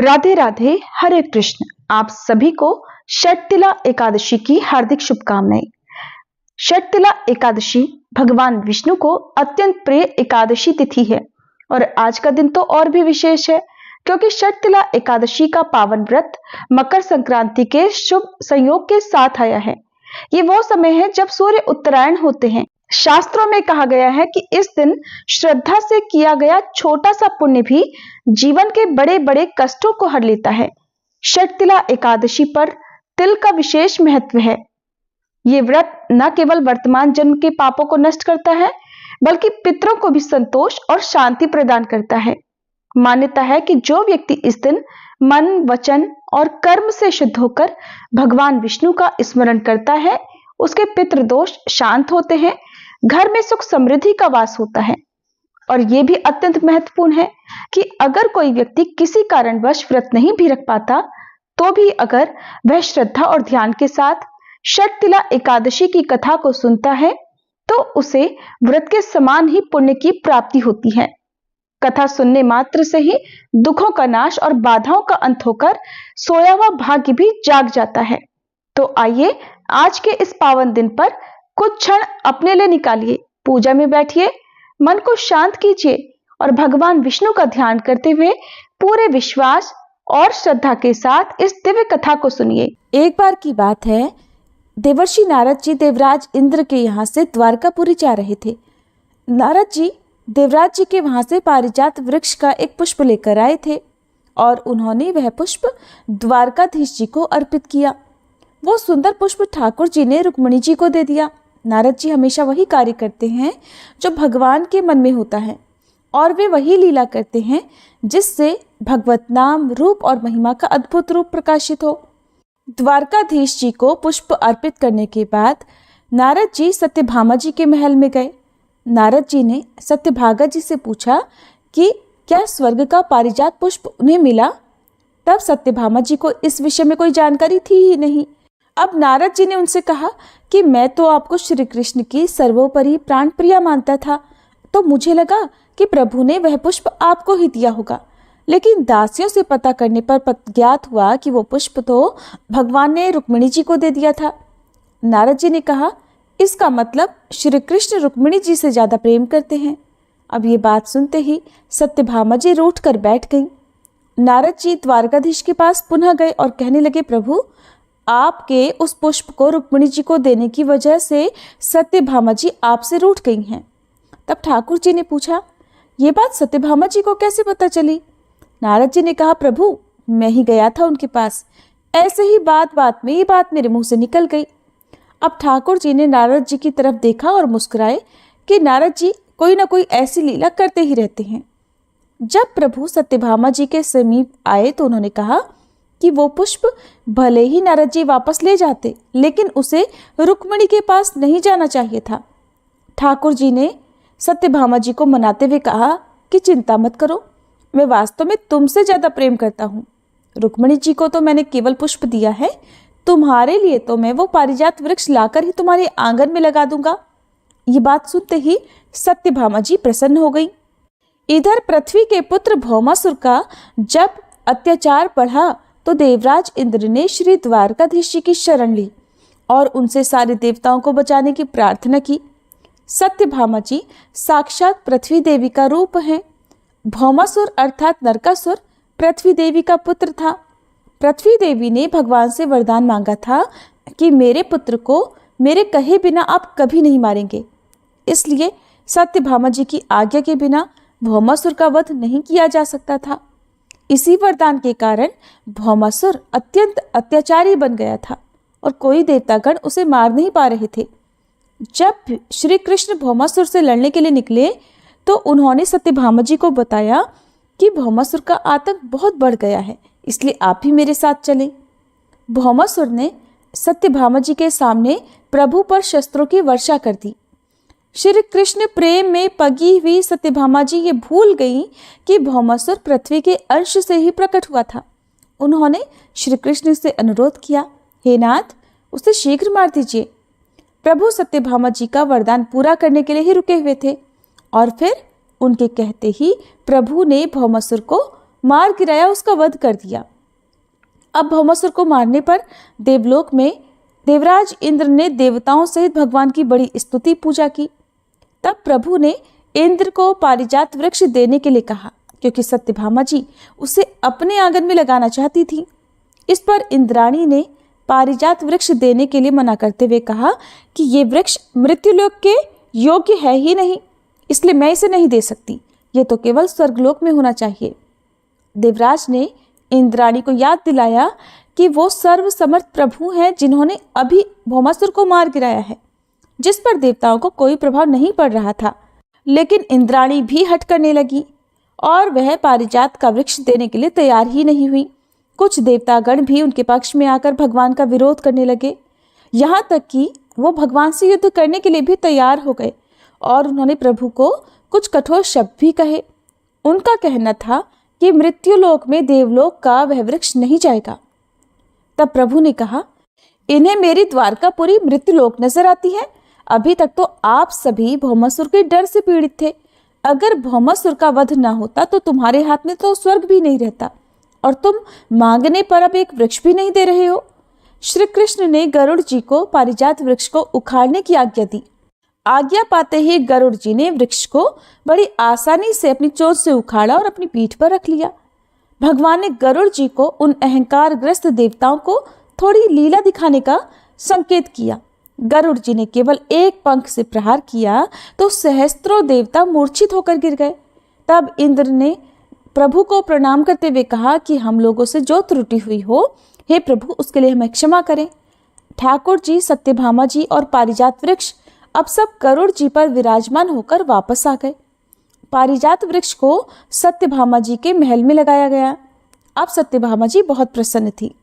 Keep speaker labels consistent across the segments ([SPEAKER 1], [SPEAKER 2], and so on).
[SPEAKER 1] राधे राधे, हरे कृष्ण। आप सभी को षटतिला एकादशी की हार्दिक शुभकामनाएं। षटतिला एकादशी भगवान विष्णु को अत्यंत प्रिय एकादशी तिथि है और आज का दिन तो और भी विशेष है क्योंकि षटतिला एकादशी का पावन व्रत मकर संक्रांति के शुभ संयोग के साथ आया है। ये वो समय है जब सूर्य उत्तरायण होते हैं। शास्त्रों में कहा गया है कि इस दिन श्रद्धा से किया गया छोटा सा पुण्य भी जीवन के बड़े बड़े कष्टों को हर लेता है। षटतिला एकादशी पर तिल का विशेष महत्व है। ये व्रत न केवल वर्तमान जन्म के पापों को नष्ट करता है बल्कि पितरों को भी संतोष और शांति प्रदान करता है। मान्यता है कि जो व्यक्ति इस दिन मन, वचन और कर्म से शुद्ध होकर भगवान विष्णु का स्मरण करता है, उसके पितृदोष शांत होते हैं, घर में सुख समृद्धि का वास होता है। और यह भी अत्यंत महत्वपूर्ण है कि अगर कोई व्यक्ति किसी कारणवश व्रत नहीं भी रख पाता तो भी अगर वह श्रद्धा और ध्यान के साथ षटतिला एकादशी की कथा को सुनता है तो उसे व्रत के समान ही पुण्य की प्राप्ति होती है। कथा सुनने मात्र से ही दुखों का नाश और बाधाओं का अंत होकर सोया हुआ भाग्य भी जाग जाता है। तो आइए आज के इस पावन दिन पर कुछ क्षण अपने लिए निकालिए, पूजा में बैठिए, मन को शांत कीजिए और भगवान विष्णु का ध्यान करते हुए पूरे विश्वास और श्रद्धा के साथ इस दिव्य कथा को सुनिए।
[SPEAKER 2] एक बार की बात है, देवर्षि नारद जी देवराज इंद्र के यहाँ से द्वारकापुरी जा रहे थे। नारद जी देवराज जी के वहां से पारिजात वृक्ष का एक पुष्प लेकर आए थे और उन्होंने वह पुष्प द्वारकाधीश जी को अर्पित किया। वो सुंदर पुष्प ठाकुर जी ने रुक्मिणी जी को दे दिया। नारद जी हमेशा वही कार्य करते हैं जो भगवान के मन में होता है और वे वही लीला करते हैं जिससे भगवत नाम, रूप और महिमा का अद्भुत रूप प्रकाशित हो। द्वारकाधीश जी को पुष्प अर्पित करने के बाद नारद जी सत्यभामा जी के महल में गए। नारद जी ने सत्यभागा जी से पूछा कि क्या स्वर्ग का पारिजात पुष्प उन्हें मिला। तब सत्यभामा जी को इस विषय में कोई जानकारी थी ही नहीं। अब नारद जी ने उनसे कहा कि मैं तो आपको श्री कृष्ण की सर्वोपरि प्राण प्रिया मानता था, तो मुझे लगा कि प्रभु ने वह पुष्प आपको ही दिया होगा, लेकिन दासियों से पता करने पर ज्ञात हुआ कि वो पुष्प तो भगवान ने रुक्मिणी जी को दे दिया था। नारद जी ने कहा, इसका मतलब श्री कृष्ण रुक्मिणी जी से ज्यादा प्रेम करते हैं। अब ये बात सुनते ही सत्यभामा जी रूठ कर बैठ गईं। नारद जी द्वारकाधीश के पास पुनः गए और कहने लगे, प्रभु आपके उस पुष्प को रुक्मिणी जी को देने की वजह से सत्यभामा जी आपसे रूठ गई हैं। तब ठाकुर जी ने पूछा, ये बात सत्यभामा जी को कैसे पता चली। नारद जी ने कहा, प्रभु मैं ही गया था उनके पास, ऐसे ही बात बात में ये बात मेरे मुंह से निकल गई। अब ठाकुर जी ने नारद जी की तरफ देखा और मुस्कुराए कि नारद जी कोई ना कोई ऐसी लीला करते ही रहते हैं। जब प्रभु सत्यभामा जी के समीप आए तो उन्होंने कहा कि वो पुष्प भले ही नारद जी वापस ले जाते, लेकिन उसे रुक्मिणी के पास नहीं जाना चाहिए था। ठाकुर जी ने सत्यभामा जी को मनाते हुए कहा कि चिंता मत करो, मैं वास्तव में तुमसे ज्यादा प्रेम करता हूँ। रुक्मिणी जी को तो मैंने केवल पुष्प दिया है, तुम्हारे लिए तो मैं वो पारिजात वृक्ष लाकर ही तुम्हारे आंगन में लगा दूंगा। ये बात सुनते ही सत्यभामा जी प्रसन्न हो गई। इधर पृथ्वी के पुत्र भौमासुर का जब अत्याचार बढ़ा तो देवराज इंद्र ने श्री द्वारकाधीश जी की शरण ली और उनसे सारे देवताओं को बचाने की प्रार्थना की। सत्यभामा जी साक्षात पृथ्वी देवी का रूप है। भौमासुर अर्थात नरकासुर पृथ्वी देवी का पुत्र था। पृथ्वी देवी ने भगवान से वरदान मांगा था कि मेरे पुत्र को मेरे कहे बिना आप कभी नहीं मारेंगे। इसलिए सत्यभामा जी की आज्ञा के बिना भौमासुर का वध नहीं किया जा सकता था। इसी वरदान के कारण भौमासुर अत्यंत अत्याचारी बन गया था और कोई देवतागण उसे मार नहीं पा रहे थे। जब श्री कृष्ण भौमासुर से लड़ने के लिए निकले तो उन्होंने सत्यभामा जी को बताया कि भौमासुर का आतंक बहुत बढ़ गया है, इसलिए आप भी मेरे साथ चलें। भौमासुर ने सत्यभामा जी के सामने प्रभु पर शस्त्रों की वर्षा कर दी। श्री कृष्ण प्रेम में पगी हुई सत्यभामा जी ये भूल गई कि भौमासुर पृथ्वी के अंश से ही प्रकट हुआ था। उन्होंने श्री कृष्ण से अनुरोध किया, हे नाथ उसे शीघ्र मार दीजिए। प्रभु सत्यभामा जी का वरदान पूरा करने के लिए ही रुके हुए थे और फिर उनके कहते ही प्रभु ने भौमासुर को मार गिराया, उसका वध कर दिया। अब भौमासुर को मारने पर देवलोक में देवराज इंद्र ने देवताओं सहित भगवान की बड़ी स्तुति पूजा की। तब प्रभु ने इंद्र को पारिजात वृक्ष देने के लिए कहा, क्योंकि सत्यभामा जी उसे अपने आंगन में लगाना चाहती थी। इस पर इंद्राणी ने पारिजात वृक्ष देने के लिए मना करते हुए कहा कि ये वृक्ष मृत्युलोक के योग्य है ही नहीं, इसलिए मैं इसे नहीं दे सकती, ये तो केवल स्वर्गलोक में होना चाहिए। देवराज ने इंद्राणी को याद दिलाया कि वो सर्वसमर्थ प्रभु हैं, जिन्होंने अभी भौमासुर को मार गिराया है, जिस पर देवताओं को कोई प्रभाव नहीं पड़ रहा था। लेकिन इंद्राणी भी हट करने लगी और वह पारिजात का वृक्ष देने के लिए तैयार ही नहीं हुई। कुछ देवतागण भी उनके पक्ष में आकर भगवान का विरोध करने लगे, यहाँ तक कि वो भगवान से युद्ध करने के लिए भी तैयार हो गए और उन्होंने प्रभु को कुछ कठोर शब्द भी कहे। उनका कहना था कि मृत्युलोक में देवलोक का वह वृक्ष नहीं जाएगा। तब प्रभु ने कहा, इन्हें मेरी द्वारकापुरी मृत्युलोक नजर आती है। अभी तक तो आप सभी भौमासुर के डर से पीड़ित थे। अगर भौमासुर का वध न होता तो तुम्हारे हाथ में तो स्वर्ग भी नहीं रहता, और तुम मांगने पर अब एक वृक्ष भी नहीं दे रहे हो। श्री कृष्ण ने गरुड़ जी को पारिजात वृक्ष को उखाड़ने की आज्ञा दी। आज्ञा पाते ही गरुड़ जी ने वृक्ष को बड़ी आसानी से अपनी चोंच से उखाड़ा और अपनी पीठ पर रख लिया। भगवान ने गरुड़ जी को उन अहंकारग्रस्त देवताओं को थोड़ी लीला दिखाने का संकेत किया। गरुड़ जी ने केवल एक पंख से प्रहार किया तो सहस्त्रों देवता मूर्छित होकर गिर गए। तब इंद्र ने प्रभु को प्रणाम करते हुए कहा कि हम लोगों से जो त्रुटि हुई हो, हे प्रभु, उसके लिए हमें क्षमा करें। ठाकुर जी, सत्यभामा जी और पारिजात वृक्ष अब सब गरुड़ जी पर विराजमान होकर वापस आ गए। पारिजात वृक्ष को सत्यभामा जी के महल में लगाया गया। अब सत्यभामा जी बहुत प्रसन्न थी।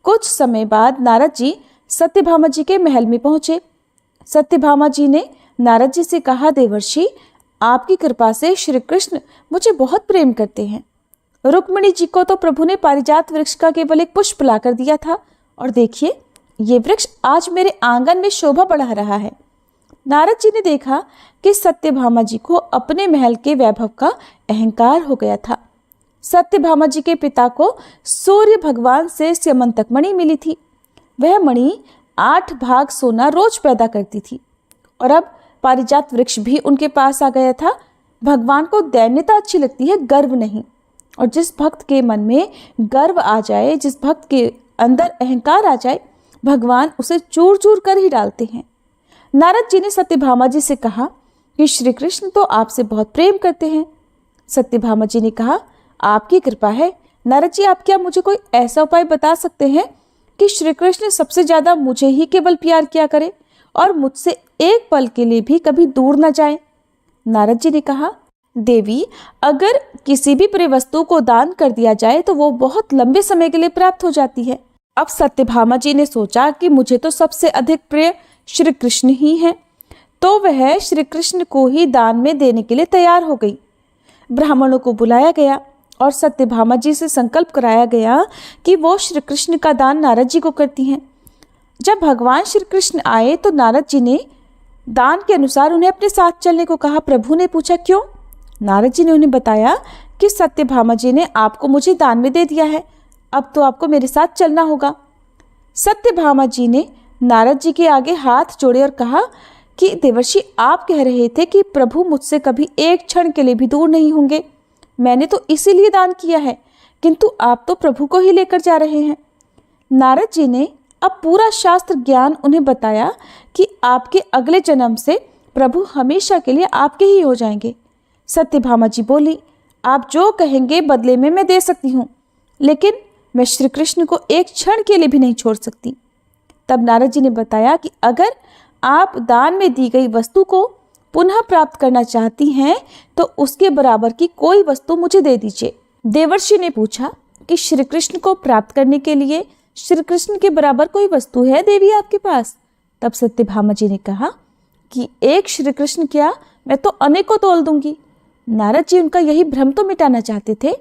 [SPEAKER 2] कुछ समय बाद नारद जी सत्यभामा जी के महल में पहुंचे। सत्यभामा जी ने नारद जी से कहा, देवर्षि, आपकी कृपा से श्री कृष्ण मुझे बहुत प्रेम करते हैं। रुक्मिणी जी को तो प्रभु ने पारिजात वृक्ष का केवल एक पुष्प लाकर दिया था, और देखिए ये वृक्ष आज मेरे आंगन में शोभा बढ़ा रहा है। नारद जी ने देखा कि सत्यभामा जी को अपने महल के वैभव का अहंकार हो गया था। सत्यभामा जी के पिता को सूर्य भगवान से स्यमंतक मणि मिली थी। वह मणि 8 भाग सोना रोज पैदा करती थी, और अब पारिजात वृक्ष भी उनके पास आ गया था। भगवान को दैन्यता अच्छी लगती है, गर्व नहीं। और जिस भक्त के मन में गर्व आ जाए, जिस भक्त के अंदर अहंकार आ जाए, भगवान उसे चूर चूर कर ही डालते हैं। नारद जी ने सत्यभामा जी से कहा कि श्री कृष्ण तो आपसे बहुत प्रेम करते हैं। सत्यभामा जी ने कहा, आपकी कृपा है नारद जी, आप क्या मुझे कोई ऐसा उपाय बता सकते हैं कि श्री कृष्ण सबसे ज्यादा मुझे ही केवल प्यार किया करे और मुझसे एक पल के लिए भी कभी दूर न जाए। नारद जी ने कहा, देवी, अगर किसी भी प्रिय वस्तु को दान कर दिया जाए तो वो बहुत लंबे समय के लिए प्राप्त हो जाती है। अब सत्यभामा जी ने सोचा कि मुझे तो सबसे अधिक प्रिय श्री कृष्ण ही हैं, तो वह श्री कृष्ण को ही दान में देने के लिए तैयार हो गई। ब्राह्मणों को बुलाया गया और सत्यभामा जी से संकल्प कराया गया कि वो श्री कृष्ण का दान नारद जी को करती हैं। जब भगवान श्री कृष्ण आए तो नारद जी ने दान के अनुसार उन्हें अपने साथ चलने को कहा। प्रभु ने पूछा, क्यों? नारद जी ने उन्हें बताया कि सत्यभामा जी ने आपको मुझे दान में दे दिया है, अब तो आपको मेरे साथ चलना होगा। सत्यभामा जी ने नारद जी के आगे हाथ जोड़े और कहा कि देवर्षि, आप कह रहे थे कि प्रभु मुझसे कभी एक क्षण के लिए भी दूर नहीं होंगे। मैंने तो इसीलिए दान किया है, किंतु आप तो प्रभु को ही लेकर जा रहे हैं। नारद जी ने अब पूरा शास्त्र ज्ञान उन्हें बताया कि आपके अगले जन्म से प्रभु हमेशा के लिए आपके ही हो जाएंगे। सत्यभामा जी बोली, आप जो कहेंगे बदले में मैं दे सकती हूँ, लेकिन मैं श्री कृष्ण को एक क्षण के लिए भी नहीं छोड़ सकती। तब नारद जी ने बताया कि अगर आप दान में दी गई वस्तु को पुनः प्राप्त करना चाहती हैं तो उसके बराबर की कोई वस्तु मुझे दे दीजिए। देवर्षि ने पूछा कि श्री कृष्ण को प्राप्त करने के लिए श्री कृष्ण के बराबर कोई वस्तु है देवी आपके पास? तब सत्यभामा जी ने कहा कि एक श्री कृष्ण क्या, मैं तो अनेकों तोल दूंगी। नारद जी उनका यही भ्रम तो मिटाना चाहते थे।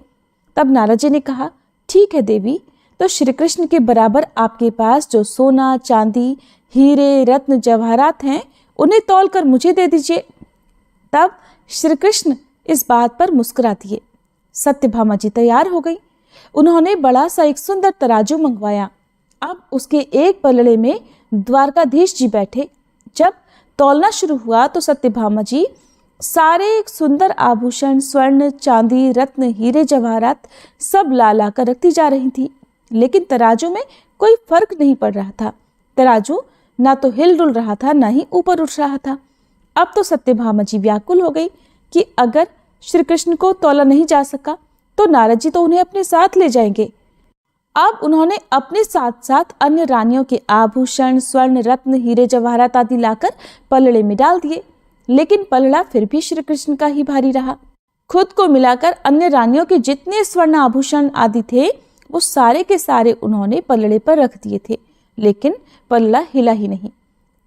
[SPEAKER 2] तब नारद जी ने कहा, ठीक है देवी, तो श्री कृष्ण के बराबर आपके पास जो सोना, चांदी, हीरे, रत्न, जवाहरात हैं, उन्हें तौल कर मुझे दे दीजिए। तब श्री कृष्ण इस बात पर मुस्कुरा दिए। सत्यभामा जी तैयार हो गई। उन्होंने बड़ा सा एक सुंदर तराजू मंगवाया। अब उसके एक पलड़े में द्वारकाधीश जी बैठे। जब तौलना शुरू हुआ तो सत्यभामा जी सारे एक सुंदर आभूषण, स्वर्ण, चांदी, रत्न, हीरे, जवाहरात सब ला ला कर रखती जा रही थी, लेकिन तराजू में कोई फर्क नहीं पड़ रहा था। तराजू ना तो हिल डुल रहा था, ना ही ऊपर उठ रहा था। अब तो सत्यभामा जी व्याकुल हो गई कि अगर श्री कृष्ण को तौला नहीं जा सका तो नारद जी तो उन्हें अपने साथ ले जाएंगे। अब उन्होंने अपने साथ साथ अन्य रानियों के आभूषण, स्वर्ण, रत्न, हीरे, जवाहरात आदि लाकर पलड़े में डाल दिए, लेकिन पलड़ा फिर भी श्री कृष्ण का ही भारी रहा। खुद को मिलाकर अन्य रानियों के जितने स्वर्ण आभूषण आदि थे वो सारे के सारे उन्होंने पलड़े पर रख दिए थे, लेकिन पलड़ा हिला ही नहीं।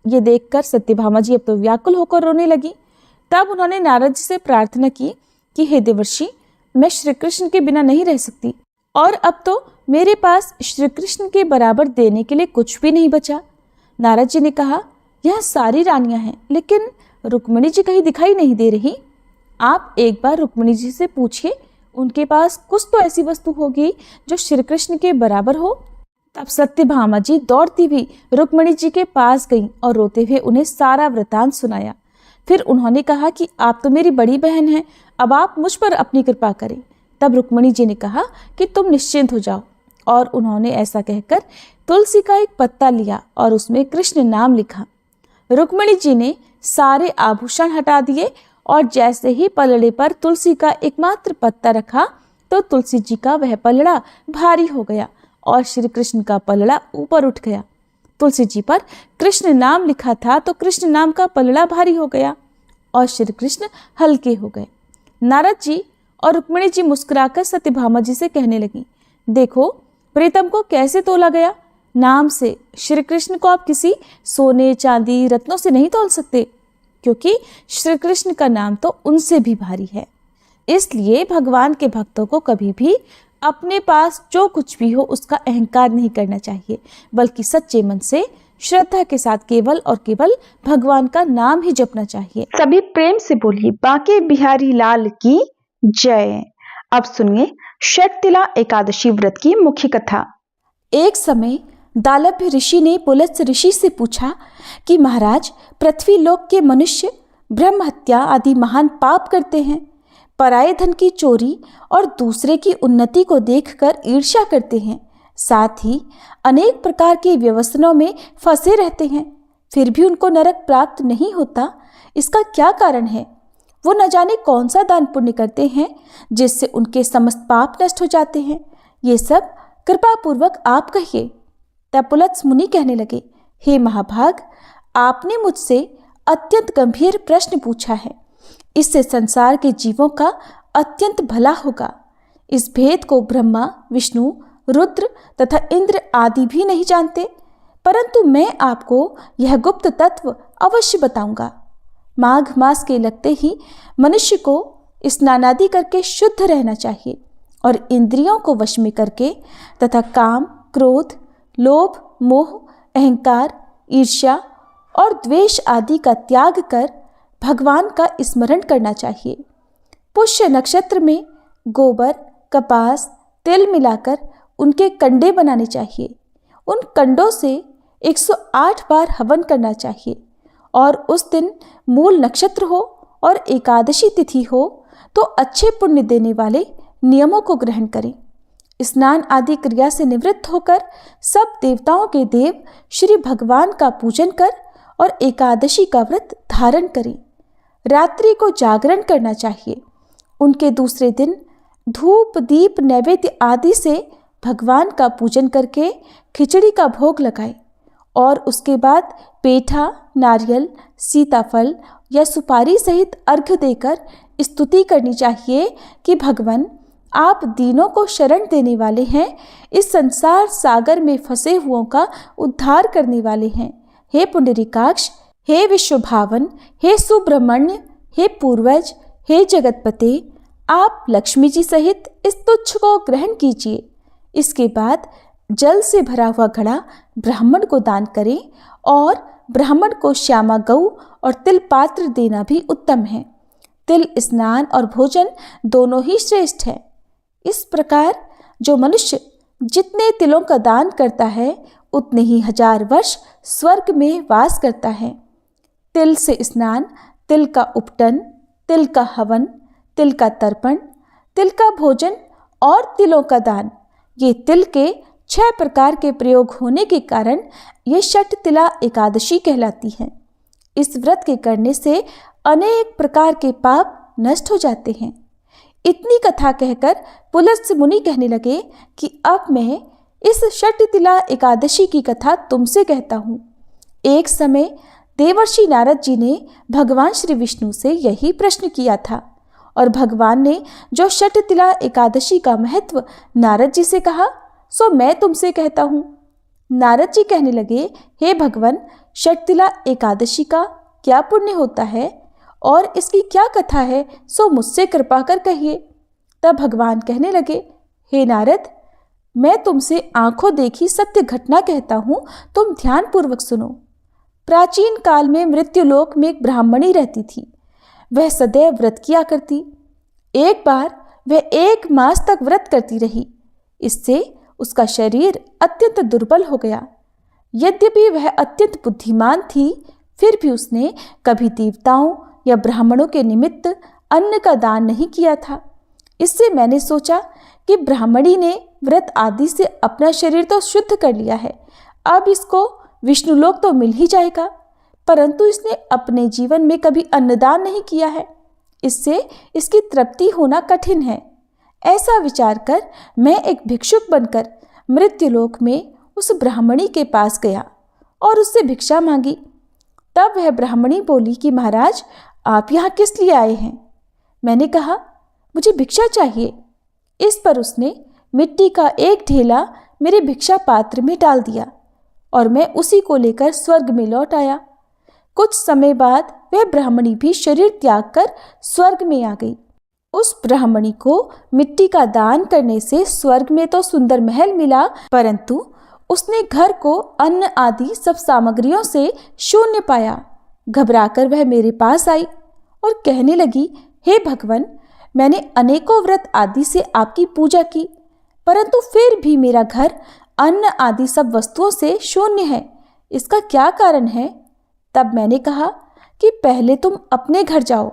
[SPEAKER 2] ये देखकर सत्यभामा जी अब तो व्याकुल होकर रोने लगी। तब उन्होंने नारद जी से प्रार्थना की कि हे देवर्षि, मैं श्री कृष्ण के बिना नहीं रह सकती और अब तो मेरे पास श्री कृष्ण के बराबर देने के लिए कुछ भी नहीं बचा। नारद जी ने कहा, यह सारी रानियां हैं, लेकिन रुक्मिणी जी कहीं दिखाई नहीं दे रही। आप एक बार रुक्मिणी जी से पूछिए, उनके पास कुछ तो ऐसी वस्तु होगी जो श्री कृष्ण के बराबर हो। तब सत्यभामा जी दौड़ती हुई रुक्मिणी जी के पास गईं और रोते हुए उन्हें सारा वृतांत सुनाया। फिर उन्होंने कहा कि आप तो मेरी बड़ी बहन हैं, अब आप मुझ पर अपनी कृपा करें। तब रुक्मिणी जी ने कहा कि तुम निश्चिंत हो जाओ, और उन्होंने ऐसा कहकर तुलसी का एक पत्ता लिया और उसमें कृष्ण नाम लिखा। रुक्मिणी जी ने सारे आभूषण हटा दिए और जैसे ही पलड़े पर तुलसी का एकमात्र पत्ता रखा तो तुलसी जी का वह पलड़ा भारी हो गया और श्री कृष्ण का पलड़ा ऊपर उठ गया। तुलसी जी पर कृष्ण नाम लिखा था तो कृष्ण नाम का पलड़ा भारी हो गया और श्री कृष्ण हल्के हो गए। नारद जी और रुक्मिणी जी मुस्कुराकर सत्यभामा जी से कहने लगी, देखो प्रीतम को कैसे तोला गया। नाम से श्री कृष्ण को आप किसी सोने, चांदी, रत्नों से नहीं तोल सकते, क्योंकि श्री कृष्ण का नाम तो उनसे भी भारी है। इसलिए भगवान के भक्तों को कभी भी अपने पास जो कुछ भी हो उसका अहंकार नहीं करना चाहिए, बल्कि सच्चे मन से श्रद्धा के साथ केवल और केवल भगवान का नाम ही जपना चाहिए।
[SPEAKER 1] सभी प्रेम से बोलिए बांके बिहारी लाल की जय। अब सुनिए षटतिला एकादशी व्रत की मुख्य कथा।
[SPEAKER 2] एक समय दालभ्य ऋषि ने पुलत्स ऋषि से पूछा कि महाराज, पृथ्वी लोक के मनुष्य ब्रह्म हत्या आदि महान पाप करते हैं, पराये धन की चोरी और दूसरे की उन्नति को देखकर ईर्ष्या करते हैं, साथ ही अनेक प्रकार के व्यसनों में फंसे रहते हैं, फिर भी उनको नरक प्राप्त नहीं होता। इसका क्या कारण है? वो न जाने कौन सा दान पुण्य करते हैं जिससे उनके समस्त पाप नष्ट हो जाते हैं। ये सब कृपा पूर्वक आप कहिए। तब पुलत्स मुनि कहने लगे, हे महाभाग, आपने मुझसे अत्यंत गंभीर प्रश्न पूछा है। इससे संसार के जीवों का अत्यंत भला होगा। इस भेद को ब्रह्मा, विष्णु, रुद्र तथा इंद्र आदि भी नहीं जानते, परंतु मैं आपको यह गुप्त तत्व अवश्य बताऊंगा। माघ मास के लगते ही मनुष्य को स्नानादि करके शुद्ध रहना चाहिए और इंद्रियों को वश में करके तथा काम, क्रोध, लोभ, मोह, अहंकार, ईर्ष्या और द्वेष आदि का त्याग कर भगवान का स्मरण करना चाहिए। पुष्य नक्षत्र में गोबर, कपास, तिल मिलाकर उनके कंडे बनाने चाहिए। उन कंडों से 108 बार हवन करना चाहिए और उस दिन मूल नक्षत्र हो और एकादशी तिथि हो तो अच्छे पुण्य देने वाले नियमों को ग्रहण करें। स्नान आदि क्रिया से निवृत्त होकर सब देवताओं के देव श्री भगवान का पूजन कर और एकादशी का व्रत धारण करें। रात्रि को जागरण करना चाहिए। उनके दूसरे दिन धूप, दीप, नैवेद्य आदि से भगवान का पूजन करके खिचड़ी का भोग लगाएं और उसके बाद पेठा, नारियल, सीताफल या सुपारी सहित अर्घ्य देकर स्तुति करनी चाहिए कि भगवान, आप दीनों को शरण देने वाले हैं, इस संसार सागर में फंसे हुओं का उद्धार करने वाले हैं। हे पुंडरीकाक्ष, हे विश्वभावन, हे सुब्रह्मण्य, हे पूर्वज, हे जगतपते, आप लक्ष्मी जी सहित इस तुच्छ को ग्रहण कीजिए। इसके बाद जल से भरा हुआ घड़ा ब्राह्मण को दान करें और ब्राह्मण को श्यामा गौ और तिल पात्र देना भी उत्तम है। तिल स्नान और भोजन दोनों ही श्रेष्ठ है। इस प्रकार जो मनुष्य जितने तिलों का दान करता है उतने ही 1000 वर्ष स्वर्ग में वास करता है। तिल से स्नान, तिल का उपटन, तिल का हवन, तिल का तर्पण, तिल का भोजन और तिलों का दान, ये तिल के 6 प्रकार के प्रयोग होने के कारण ये षटतिला एकादशी कहलाती है। इस व्रत के करने से अनेक प्रकार के पाप नष्ट हो जाते हैं। इतनी कथा कहकर पुलत्स्य मुनि कहने लगे कि अब मैं इस षटतिला एकादशी की कथा तुमसे कहता हूँ। एक समय देवर्षि नारद जी ने भगवान श्री विष्णु से यही प्रश्न किया था और भगवान ने जो षटतिला एकादशी का महत्व नारद जी से कहा सो मैं तुमसे कहता हूँ। नारद जी कहने लगे, हे भगवान, षटतिला एकादशी का क्या पुण्य होता है और इसकी क्या कथा है, सो मुझसे कृपा कर कहिए। तब भगवान कहने लगे, हे नारद, मैं तुमसे आंखों देखी सत्य घटना कहता हूँ, तुम ध्यान पूर्वक सुनो। प्राचीन काल में मृत्युलोक में एक ब्राह्मणी रहती थी। वह सदैव व्रत किया करती। एक बार वह 1 मास तक व्रत करती रही। इससे उसका शरीर अत्यंत दुर्बल हो गया। यद्यपि वह अत्यंत बुद्धिमान थी, फिर भी उसने कभी देवताओं या ब्राह्मणों के निमित्त अन्न का दान नहीं किया था। इससे मैंने सोचा कि ब्राह्मणी ने व्रत आदि से अपना शरीर तो शुद्ध कर लिया है, अब इसको विष्णुलोक तो मिल ही जाएगा, परंतु इसने अपने जीवन में कभी अन्नदान नहीं किया है, इससे इसकी तृप्ति होना कठिन है। ऐसा विचार कर मैं एक भिक्षुक बनकर मृत्युलोक में उस ब्राह्मणी के पास गया और उससे भिक्षा मांगी। तब वह ब्राह्मणी बोली कि महाराज, आप यहाँ किस लिए आए हैं? मैंने कहा, मुझे भिक्षा चाहिए। इस पर उसने मिट्टी का एक ढेला मेरे भिक्षा पात्र में डाल दिया और मैं उसी को लेकर स्वर्ग में लौट आया। कुछ समय बाद वह ब्राह्मणी भी शरीर त्याग कर स्वर्ग में आ गई। उस ब्राह्मणी को मिट्टी का दान करने से स्वर्ग में तो सुंदर महल मिला, परंतु उसने घर को अन्न आदि सब सामग्रियों से शून्य पाया। घबराकर वह मेरे पास आई और कहने लगी, हे भगवान, मैंने अनेकों व्रत आदि से आपकी पूजा की, परंतु फिर भी मेरा घर अन्न आदि सब वस्तुओं से शून्य है, इसका क्या कारण है? तब मैंने कहा कि पहले तुम अपने घर जाओ।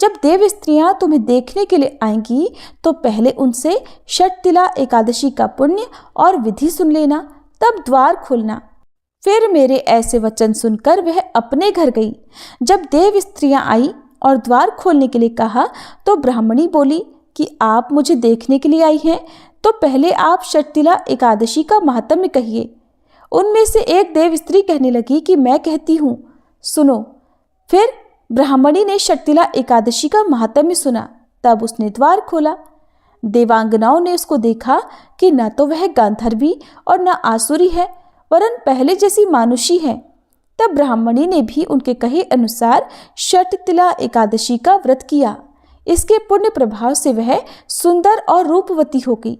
[SPEAKER 2] जब देव स्त्रियां तुम्हें देखने के लिए आएंगी तो पहले उनसे षटतिला एकादशी का पुण्य और विधि सुन लेना, तब द्वार खोलना। फिर मेरे ऐसे वचन सुनकर वह अपने घर गई। जब देव स्त्रियां आई और द्वार खोलने के लिए कहा तो ब्राह्मणी बोली कि आप मुझे देखने के लिए आई हैं, तो पहले आप षटतिला एकादशी का महात्म्य कहिए। उनमें से एक देव स्त्री कहने लगी कि मैं कहती हूँ, सुनो। फिर ब्राह्मणी ने षटतिला एकादशी का महात्म्य सुना। तब उसने द्वार खोला। देवांगनाओं ने उसको देखा कि न तो वह गांधर्वी और न आसुरी है, वरन पहले जैसी मानुषी है। तब ब्राह्मणी ने भी उनके कहे अनुसार षटतिला एकादशी का व्रत किया। इसके पुण्य प्रभाव से वह सुंदर और रूपवती हो गई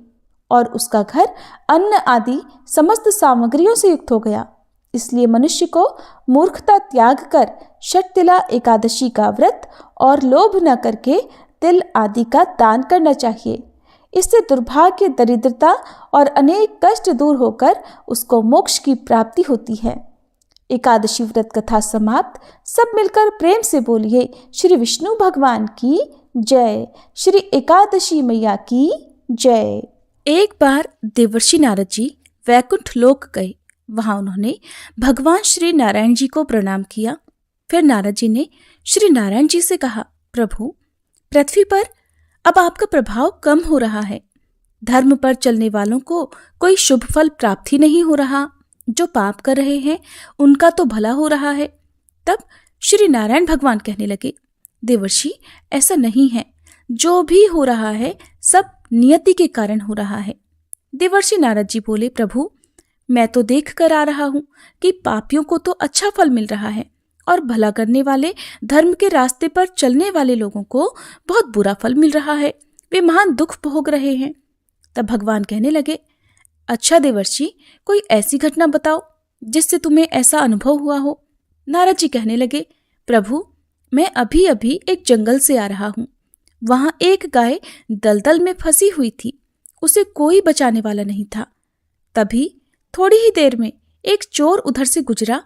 [SPEAKER 2] और उसका घर अन्न आदि समस्त सामग्रियों से युक्त हो गया। इसलिए मनुष्य को मूर्खता त्याग कर षटतिला एकादशी का व्रत और लोभ न करके तिल आदि का दान करना चाहिए। इससे दुर्भाग्य, दरिद्रता और अनेक कष्ट दूर होकर उसको मोक्ष की प्राप्ति होती है। एकादशी व्रत कथा समाप्त। सब मिलकर प्रेम से बोलिए, श्री विष्णु भगवान की जय, श्री एकादशी मैया की जय।
[SPEAKER 3] एक बार देवर्षि नारद जी वैकुंठ लोक गए। वहां उन्होंने भगवान श्री नारायण जी को प्रणाम किया। फिर नारद जी ने श्री नारायण जी से कहा, प्रभु, पृथ्वी पर अब आपका प्रभाव कम हो रहा है। धर्म पर चलने वालों को कोई शुभ फल प्राप्त ही नहीं हो रहा। जो पाप कर रहे हैं उनका तो भला हो रहा है। तब श्री नारायण भगवान कहने लगे, देवर्षि, ऐसा नहीं है। जो भी हो रहा है सब नियति के कारण हो रहा है। देवर्षि नारद जी बोले, प्रभु, मैं तो देख कर आ रहा हूं कि पापियों को तो अच्छा फल मिल रहा है और भला करने वाले, धर्म के रास्ते पर चलने वाले लोगों को बहुत बुरा फल मिल रहा है। वे महान दुख भोग रहे हैं। तब भगवान कहने लगे, अच्छा देवर्षि, कोई ऐसी घटना बताओ जिससे तुम्हें ऐसा अनुभव हुआ हो। नारद जी कहने लगे, प्रभु, मैं अभी अभी एक जंगल से आ रहा हूँ। वहां एक गाय दलदल में फंसी हुई थी। उसे कोई बचाने वाला नहीं था। तभी थोड़ी ही देर में एक चोर उधर से गुजरा।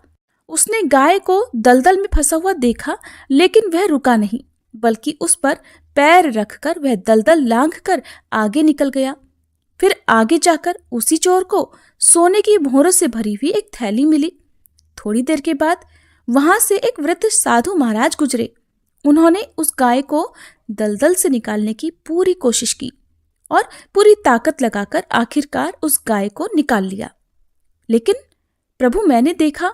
[SPEAKER 3] उसने गाय को दलदल में फंसा हुआ देखा, लेकिन वह रुका नहीं, बल्कि उस पर पैर रखकर वह दलदल लांघकर आगे निकल गया। फिर आगे जाकर उसी चोर को सोने की मोहरों से भरी हुई एक थैली मिली। थोड़ी देर के बाद वहां से एक वृद्ध साधु महाराज गुजरे। उन्होंने उस गाय को दलदल से निकालने की पूरी कोशिश की और पूरी ताकत लगाकर आखिरकार उस गाय को निकाल लिया। लेकिन प्रभु, मैंने देखा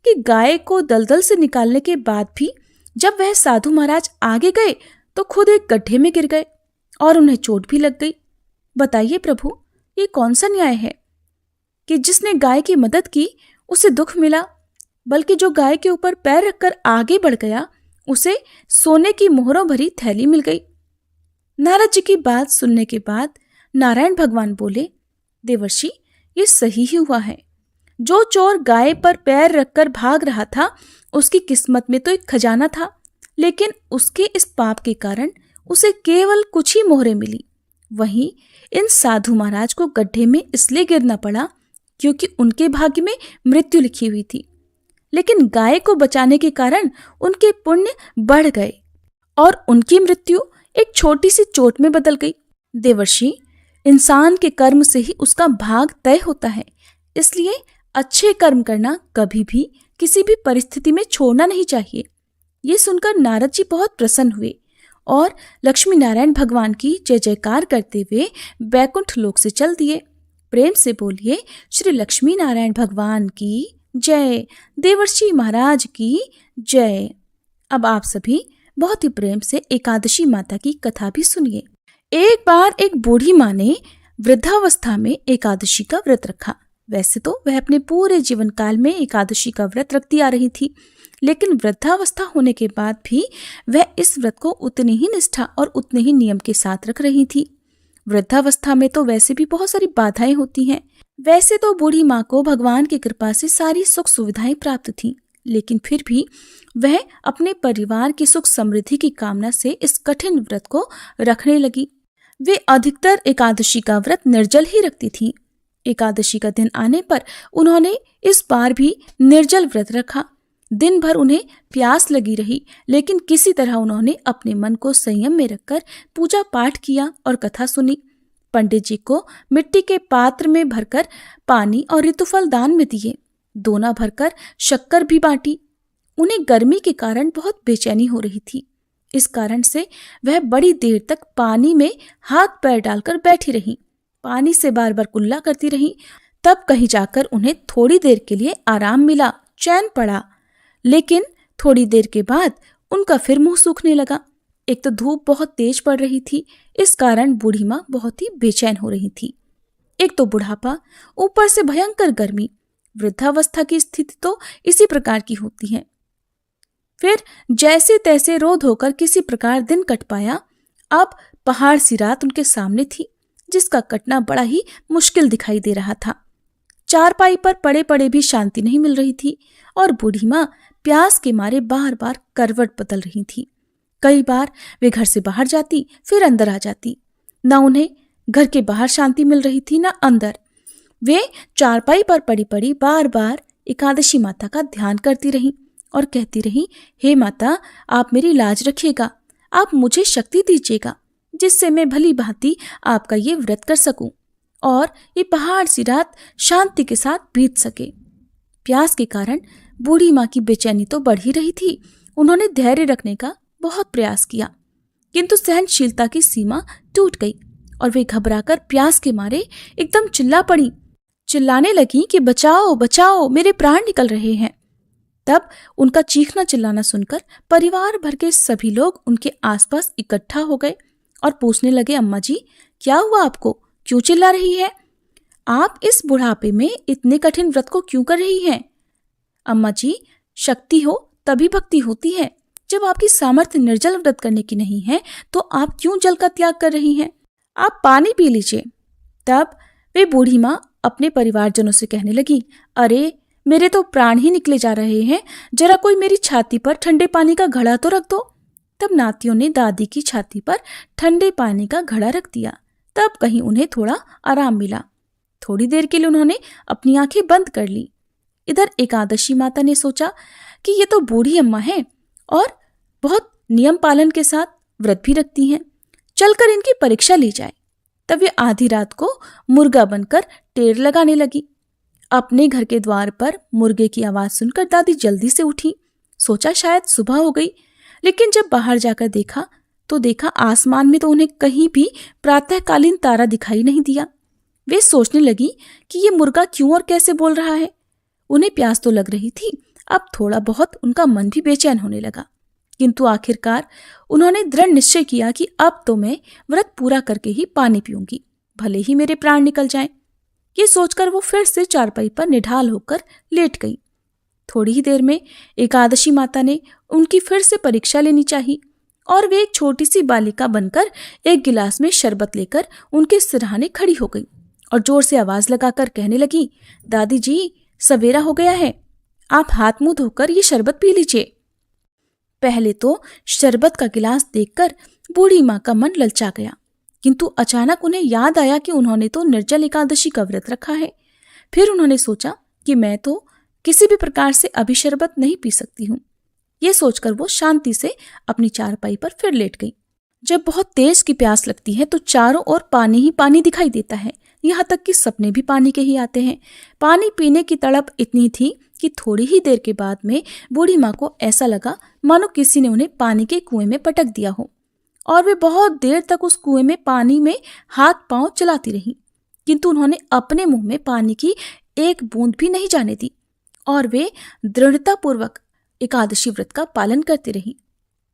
[SPEAKER 3] कि गाय को दलदल से निकालने के बाद भी जब वह साधु महाराज आगे गए तो खुद एक गड्ढे में गिर गए और उन्हें चोट भी लग गई। बताइए प्रभु, ये कौन सा न्याय है कि जिसने गाय की मदद की उसे दुख मिला, बल्कि जो गाय के ऊपर पैर रखकर आगे बढ़ गया उसे सोने की मोहरों भरी थैली मिल गई। नारद जी की बात सुनने के बाद नारायण भगवान बोले, देवर्षि, ये सही ही हुआ है। जो चोर गाय पर पैर रखकर भाग रहा था उसकी किस्मत में तो एक खजाना था, लेकिन उसके इस पाप के कारण उसे केवल कुछ ही मोहरें मिली। वहीं इन साधु महाराज को गड्ढे में इसलिए गिरना पड़ा क्योंकि उनके भाग्य में मृत्यु लिखी हुई थी, लेकिन गाय को बचाने के कारण उनके पुण्य बढ़ गए और उनकी मृत्यु एक छोटी सी चोट में बदल गई। देवर्षि, इंसान के कर्म से ही उसका भाग तय होता है, इसलिए अच्छे कर्म करना कभी भी किसी भी परिस्थिति में छोड़ना नहीं चाहिए। ये सुनकर नारद जी बहुत प्रसन्न हुए और लक्ष्मी नारायण भगवान की जय जयकार करते हुए बैकुंठ लोक से चल दिए। प्रेम से बोलिए श्री लक्ष्मी नारायण भगवान की जय, देवर्षि महाराज की जय। अब आप सभी बहुत ही प्रेम से एकादशी माता की कथा भी सुनिए। एक बार एक बूढ़ी माँ ने वृद्धावस्था में एकादशी का व्रत रखा। वैसे तो वह अपने पूरे जीवन काल में एकादशी का व्रत रखती आ रही थी, लेकिन वृद्धावस्था होने के बाद भी वह इस व्रत को उतनी ही निष्ठा और उतने ही नियम के साथ रख रही थी। वृद्धावस्था में तो वैसे भी बहुत सारी बाधाएं होती हैं। वैसे तो बूढ़ी माँ को भगवान की कृपा से सारी सुख सुविधाएं प्राप्त थीं, लेकिन फिर भी वह अपने परिवार की सुख समृद्धि की कामना से इस कठिन व्रत को रखने लगी। वे अधिकतर एकादशी का व्रत निर्जल ही रखती थीं। एकादशी का दिन आने पर उन्होंने इस बार भी निर्जल व्रत रखा। दिन भर उन्हें प्यास लगी रही, लेकिन किसी तरह उन्होंने अपने मन को संयम में रखकर पूजा पाठ किया और कथा सुनी। पंडित जी को मिट्टी के पात्र में भरकर पानी और ऋतुफल दान में दिए। दोना भरकर शक्कर भी बांटी। उन्हें गर्मी के कारण बहुत बेचैनी हो रही थी। इस कारण से वह बड़ी देर तक पानी में हाथ पैर डालकर बैठी रही, पानी से बार बार कुल्ला करती रही। तब कहीं जाकर उन्हें थोड़ी देर के लिए आराम मिला, चैन पड़ा, लेकिन थोड़ी देर के बाद उनका फिर मुंह सूखने लगा। एक तो धूप बहुत तेज पड़ रही थी, इस कारण बूढ़ी माँ बहुत ही बेचैन हो रही थी। एक तो बुढ़ापा, ऊपर से भयंकर गर्मी। वृद्धावस्था की स्थिति तो इसी प्रकार की होती है। फिर जैसे तैसे रो धोकर किसी प्रकार दिन कट पाया। अब पहाड़ सी रात उनके सामने थी, जिसका कटना बड़ा ही मुश्किल दिखाई दे रहा था। चारपाई पर पड़े पड़े भी शांति नहीं मिल रही थी और बूढ़ी माँ प्यास के मारे बार बार करवट बदल रही थी। कई बार वे घर से बाहर जाती, फिर अंदर आ जाती। न उन्हें घर के बाहर शांति मिल रही थी, न अंदर। वे चारपाई पर पड़ी पड़ी बार बार एकादशी माता का ध्यान करती रहीं और कहती रहीं, हे माता, आप मेरी लाज रखिएगा, आप मुझे शक्ति दीजिएगा, जिससे मैं भली भांति आपका ये व्रत कर सकूं और ये पहाड़ सी रात शांति के साथ बीत सके। प्यास के कारण बूढ़ी माँ की बेचैनी तो बढ़ ही रही थी। उन्होंने धैर्य रखने का बहुत प्रयास किया, किंतु सहनशीलता की सीमा टूट गई और वे घबराकर प्यास के मारे एकदम चिल्ला पड़ी। चिल्लाने लगी कि बचाओ बचाओ, मेरे प्राण निकल रहे हैं। तब उनका चीखना चिल्लाना सुनकर परिवार भर के सभी लोग उनके आसपास इकट्ठा हो गए और पूछने लगे, अम्मा जी, क्या हुआ आपको, क्यों चिल्ला रही है? आप इस बुढ़ापे में इतने कठिन व्रत को क्यों कर रही हैं? अम्मा जी, शक्ति हो तभी भक्ति होती है। जब आपकी सामर्थ्य निर्जल व्रत करने की नहीं है तो आप क्यों जल का त्याग कर रही हैं? आप पानी पी लीजिए। तब वे बूढ़ी माँ अपने परिवारजनों से कहने लगी, अरे मेरे तो प्राण ही निकले जा रहे हैं, जरा कोई मेरी छाती पर ठंडे पानी का घड़ा तो रख दो। तब नातियों ने दादी की छाती पर ठंडे पानी का घड़ा रख दिया। तब कहीं उन्हें थोड़ा आराम मिला। थोड़ी देर के लिए उन्होंने अपनी आंखें बंद कर ली। इधर एकादशी माता ने सोचा कि ये तो बूढ़ी अम्मा है और बहुत नियम पालन के साथ व्रत भी रखती हैं, चलकर इनकी परीक्षा ली जाए। तब वे आधी रात को मुर्गा बनकर टेर लगाने लगी। अपने घर के द्वार पर मुर्गे की आवाज सुनकर दादी जल्दी से उठी। सोचा शायद सुबह हो गई, लेकिन जब बाहर जाकर देखा तो देखा आसमान में तो उन्हें कहीं भी प्रातःकालीन तारा दिखाई नहीं दिया। वे सोचने लगी कि ये मुर्गा क्यों और कैसे बोल रहा है। उन्हें प्यास तो लग रही थी, अब थोड़ा बहुत उनका मन भी बेचैन होने लगा। किंतु आखिरकार उन्होंने दृढ़ निश्चय किया कि अब तो मैं व्रत पूरा करके ही पानी पीऊंगी, भले ही मेरे प्राण निकल जाएं। ये सोचकर वो फिर से चारपाई पर निढाल होकर लेट गई। थोड़ी ही देर में एकादशी माता ने उनकी फिर से परीक्षा लेनी चाहिए और वे एक छोटी सी बालिका बनकर एक गिलास में शरबत लेकर उनके सिरहाने खड़ी हो गई और जोर से आवाज लगाकर कहने लगी, दादी जी, सवेरा हो गया है, आप हाथ मुंह धोकर ये शरबत पी लीजिए। पहले तो शरबत का गिलास देखकर बूढ़ी माँ का मन ललचा गया, किंतु अचानक उन्हें याद आया कि उन्होंने तो निर्जल एकादशी का व्रत रखा है। फिर उन्होंने सोचा कि मैं तो किसी भी प्रकार से अभी शरबत नहीं पी सकती हूँ। ये सोचकर वो शांति से अपनी चारपाई पर फिर लेट गई। जब बहुत तेज की प्यास लगती है तो चारों ओर पानी ही पानी दिखाई देता है, यहाँ तक कि सपने भी पानी के ही आते हैं। पानी पीने की तड़प इतनी थी कि थोड़ी ही देर के बाद में बूढ़ी माँ को ऐसा लगा मानो किसी ने उन्हें पानी के कुएं में पटक दिया हो, और वे बहुत देर तक उस कुएं में पानी में हाथ पांव चलाती रहीं, किंतु उन्होंने अपने मुंह में पानी की एक बूंद भी नहीं जाने दी और वे दृढ़तापूर्वक एकादशी व्रत का पालन करती रहीं।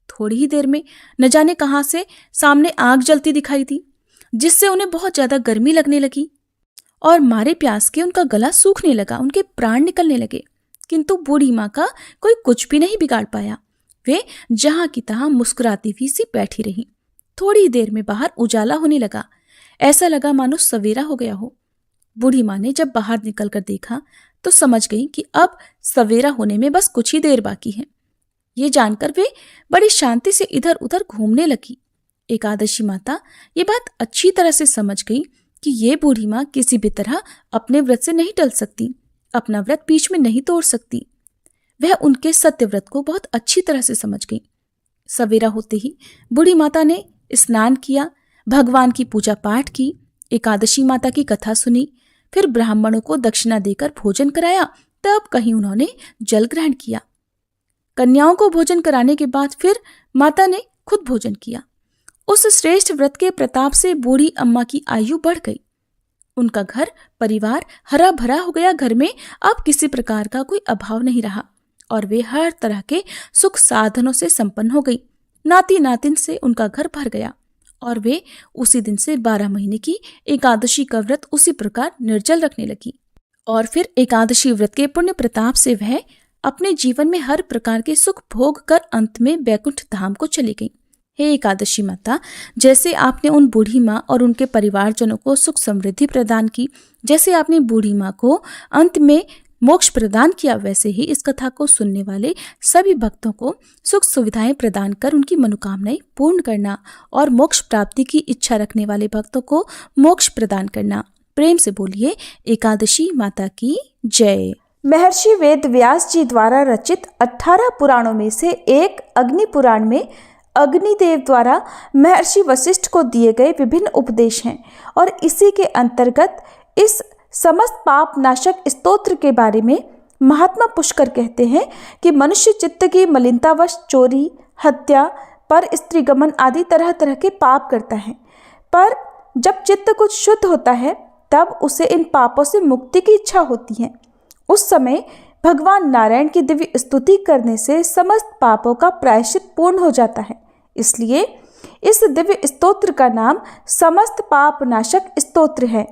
[SPEAKER 3] थोड़ी ही देर में न जाने कहां से सामने आग जलती दिखाई दी, जिससे उन्हें बहुत ज्यादा गर्मी लगने लगी और मारे प्यास के उनका गला सूखने लगा, उनके प्राण निकलने लगे। किंतु बूढ़ी माँ का कोई कुछ भी नहीं बिगाड़ पाया। वे जहां की तहां मुस्कुराती हुई सी बैठी रही। थोड़ी देर में बाहर उजाला होने लगा, ऐसा लगा मानो सवेरा हो गया हो। बूढ़ी माँ ने जब बाहर निकलकर देखा तो समझ गई कि अब सवेरा होने में बस कुछ ही देर बाकी है। ये जानकर वे बड़ी शांति से इधर उधर घूमने लगी। एकादशी माता ये बात अच्छी तरह से समझ गई कि ये बूढ़ी माँ किसी भी तरह अपने व्रत से नहीं टल सकती, अपना व्रत बीच में नहीं तोड़ सकती। वह उनके सत्य व्रत को बहुत अच्छी तरह से समझ गई। सवेरा होते ही बूढ़ी माता ने स्नान किया, भगवान की पूजा पाठ की, एकादशी माता की कथा सुनी, फिर ब्राह्मणों को दक्षिणा देकर भोजन कराया। तब कहीं उन्होंने जल ग्रहण किया। कन्याओं को भोजन कराने के बाद फिर माता ने खुद भोजन किया। उस श्रेष्ठ व्रत के प्रताप से बूढ़ी अम्मा की आयु बढ़ गई। उनका घर परिवार हरा भरा हो गया। घर में अब किसी प्रकार का कोई अभाव नहीं रहा और वे हर तरह के सुख साधनों से संपन्न हो गई। नाती नातिन से उनका घर भर गया और वे उसी दिन से 12 महीने की एकादशी का व्रत उसी प्रकार निर्जल रखने लगी। और फिर एकादशी व्रत के पुण्य प्रताप से वह अपने जीवन में हर प्रकार के सुख भोग कर अंत में वैकुंठ धाम को चली गई। हे एकादशी माता, जैसे आपने उन बूढ़ी माँ और उनके परिवारजनों को सुख समृद्धि प्रदान की, जैसे आपने बूढ़ी माँ को अंत में मोक्ष प्रदान किया, वैसे ही इस कथा को सुनने वाले सभी भक्तों को सुख सुविधाएं प्रदान कर उनकी मनोकामनाएं पूर्ण करना और मोक्ष प्राप्ति की इच्छा रखने वाले भक्तों को मोक्ष प्रदान करना। प्रेम से बोलिए एकादशी माता की जय।
[SPEAKER 1] महर्षि वेद व्यास जी द्वारा रचित 18 पुराणों में से एक अग्नि पुराण में अग्निदेव द्वारा महर्षि वशिष्ठ को दिए गए विभिन्न उपदेश हैं और इसी के अंतर्गत इस समस्त पाप नाशक स्तोत्र के बारे में महात्मा पुष्कर कहते हैं कि मनुष्य चित्त की मलिनतावश चोरी, हत्या, पर स्त्री गमन आदि तरह तरह के पाप करता है, पर जब चित्त कुछ शुद्ध होता है तब उसे इन पापों से मुक्ति की इच्छा होती है। उस समय भगवान नारायण की दिव्य स्तुति करने से समस्त पापों का प्रायश्चित पूर्ण हो जाता है। इसलिए इस दिव्य स्तोत्र का नाम समस्त पाप नाशक स्तोत्र है।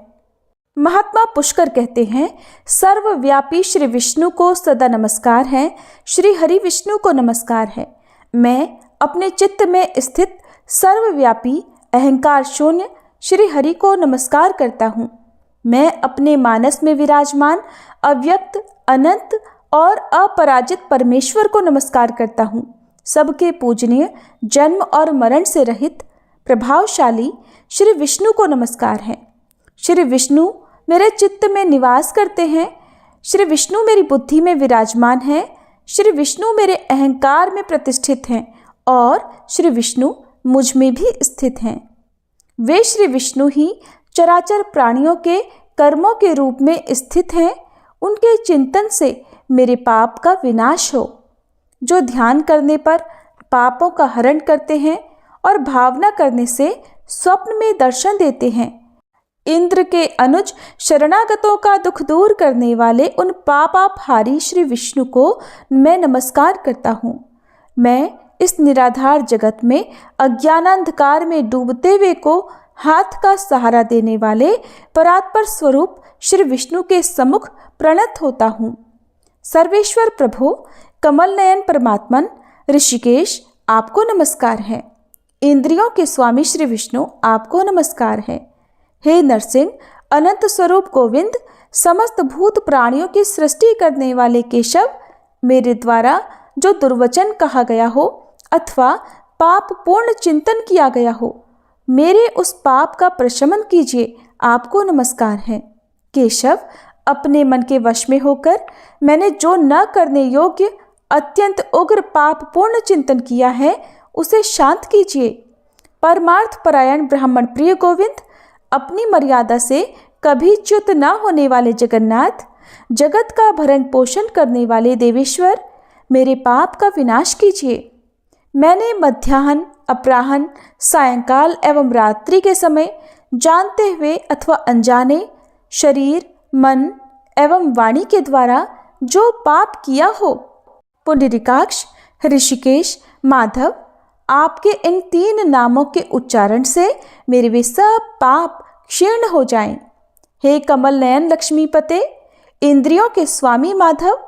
[SPEAKER 1] महात्मा पुष्कर कहते हैं, सर्वव्यापी श्री विष्णु को सदा नमस्कार है, श्री हरि विष्णु को नमस्कार है। मैं अपने चित्त में स्थित सर्वव्यापी अहंकार शून्य श्री हरि को नमस्कार करता हूँ। मैं अपने मानस में विराजमान अव्यक्त, अनंत और अपराजित परमेश्वर को नमस्कार करता हूँ।
[SPEAKER 2] सबके पूजनीय, जन्म और मरण से रहित, प्रभावशाली श्री विष्णु को नमस्कार है। श्री विष्णु मेरे चित्त में निवास करते हैं। श्री विष्णु मेरी बुद्धि में विराजमान है। श्री विष्णु मेरे अहंकार में प्रतिष्ठित हैं और श्री विष्णु मुझ में भी स्थित हैं। वे श्री विष्णु ही चराचर प्राणियों के कर्मों के रूप में स्थित हैं। उनके चिंतन से मेरे पाप का विनाश हो। जो ध्यान करने पर पापों का हरण करते हैं और भावना करने से स्वप्न में दर्शन देते हैं। इंद्र के अनुज शरणागतों का दुख दूर करने वाले उन पापापहारी श्री विष्णु को मैं नमस्कार करता हूँ। मैं इस निराधार जगत में अज्ञानांधकार में डूबते हुए को हाथ का सहारा देने वाले परात्पर स्वरूप श्री विष्णु के सम्मुख प्रणत होता हूँ। सर्वेश्वर प्रभु, कमल नयन परमात्मन, ऋषिकेश, आपको नमस्कार है। इंद्रियों के स्वामी श्री विष्णु, आपको नमस्कार है। हे नरसिंह, अनंत स्वरूप गोविंद, समस्त भूत प्राणियों की सृष्टि करने वाले केशव, मेरे द्वारा जो दुर्वचन कहा गया हो अथवा पाप पूर्ण चिंतन किया गया हो, मेरे उस पाप का प्रशमन कीजिए, आपको नमस्कार है। केशव, अपने मन के वश में होकर मैंने जो न करने योग्य अत्यंत उग्र पाप पूर्ण चिंतन किया है, उसे शांत कीजिए। परमार्थ परायण ब्राह्मण प्रिय गोविंद, अपनी मर्यादा से कभी च्युत न होने वाले जगन्नाथ, जगत का भरण पोषण करने वाले देवेश्वर, मेरे पाप का विनाश कीजिए। मैंने मध्याह्न, अपराह्न, सायंकाल एवं रात्रि के समय जानते हुए अथवा अनजाने शरीर, मन एवं वाणी के द्वारा जो पाप किया हो, पुंडरीकाक्ष, ऋषिकेश, माधव, आपके इन 3 नामों के उच्चारण से मेरे वे सब पाप क्षीण हो जाएं। हे कमल नयन लक्ष्मीपते, इंद्रियों के स्वामी माधव,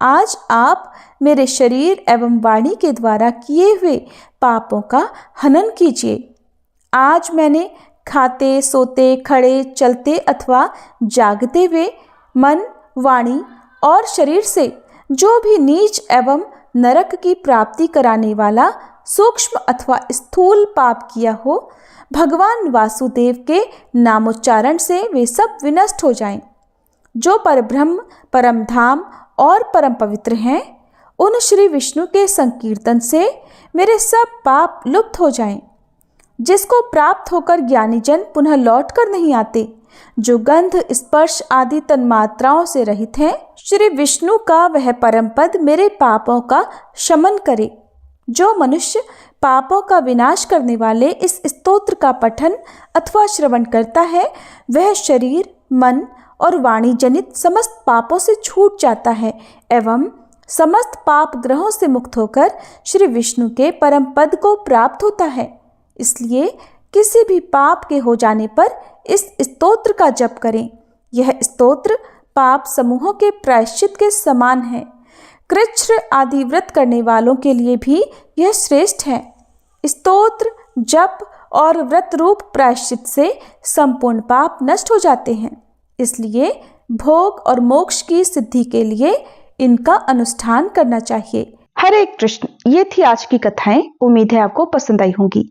[SPEAKER 2] आज आप मेरे शरीर एवं वाणी के द्वारा किए हुए पापों का हनन कीजिए। आज मैंने खाते, सोते, खड़े, चलते अथवा जागते हुए मन, वाणी और शरीर से जो भी नीच एवं नरक की प्राप्ति कराने वाला सूक्ष्म अथवा स्थूल पाप किया हो, भगवान वासुदेव के नामोच्चारण से वे सब विनष्ट हो जाएं। जो परब्रह्म, परम धाम और परम पवित्र हैं, उन श्री विष्णु के संकीर्तन से मेरे सब पाप लुप्त हो जाएं। जिसको प्राप्त होकर ज्ञानी जन पुनः लौट कर नहीं आते, जो गंध, स्पर्श आदि तन्मात्राओं से रहित हैं, श्री विष्णु का वह परम पद मेरे पापों का शमन करे। जो मनुष्य पापों का विनाश करने वाले इस स्तोत्र का पठन अथवा श्रवण करता है, वह शरीर, मन और वाणी जनित समस्त पापों से छूट जाता है एवं समस्त पाप ग्रहों से मुक्त होकर श्री विष्णु के परम पद को प्राप्त होता है। इसलिए किसी भी पाप के हो जाने पर इस स्तोत्र का जप करें। यह स्तोत्र पाप समूहों के प्रायश्चित के समान है। कृच्छ्र आदि व्रत करने वालों के लिए भी यह श्रेष्ठ है। स्तोत्र, जप और व्रत रूप प्रायश्चित से संपूर्ण पाप नष्ट हो जाते हैं। इसलिए भोग और मोक्ष की सिद्धि के लिए इनका अनुष्ठान करना चाहिए।
[SPEAKER 1] हरे कृष्ण। ये थी आज की कथाएं। उम्मीद है आपको पसंद आई होंगी।